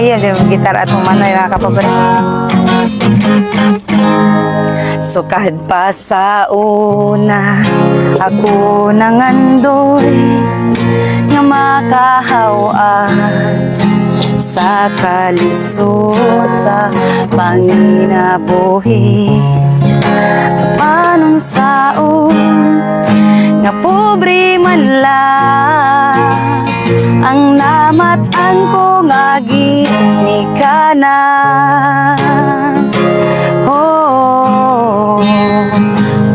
Ayan, yung gitar at humanoy mga kapaborit. Sukad pa sa una, ako nangandoy nga makahawas sa kalisod sa panginabuhi. Panong saon nga pobre man lang ang namatan ko nga ginikanan. Oh,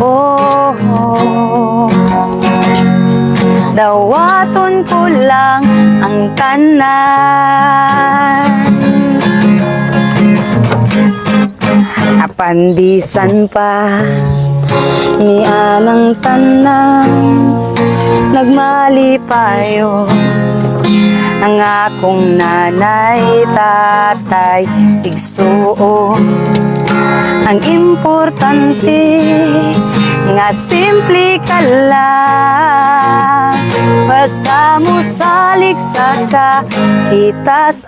oh, oh. Dawaton ko lang ang tanan. Apandisan pa ni anang tanan, nagmalipayo ang akong nanay, tatay, igsuo. Ang importante nga simple ka lang, basta mo salig sa kahitasan.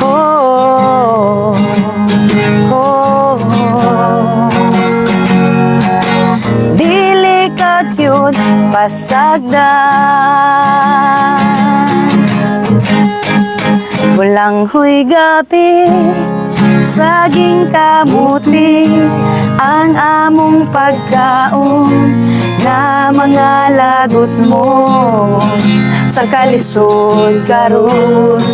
Oh, oh, oh. Dili ka yun pasagdan. Bulang huy gabi, saging kamuti ang among pagkaon na mga lagot mo sa kalisod karon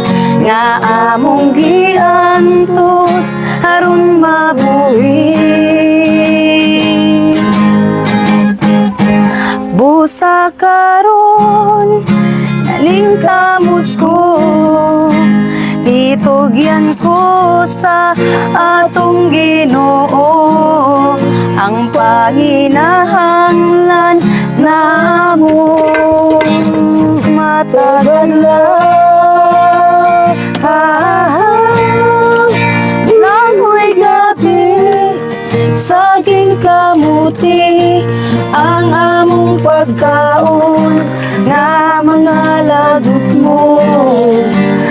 nga among giantos aron mabuhi. Busa karon naling kamot ko, itugyan ko sa atong Ginoo ang pahinahanglan namo. Matagal na langoy gabi, saging kamuti ang among pagkaon nga mga lagot mo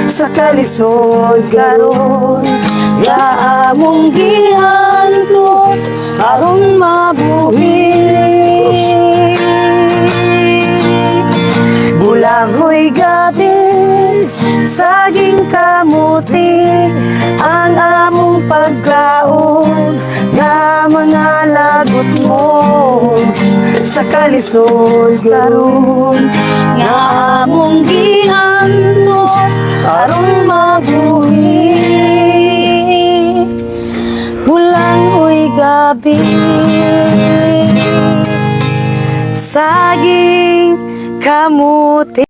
sa kalisod karon nga among giantos aron mabuhi. Bulangoy gabi, saging kamuti ang among pagkaon nga mga lagot mo sa kalisod karon nga among giantos aron mabuhi. Bulangoy gabi.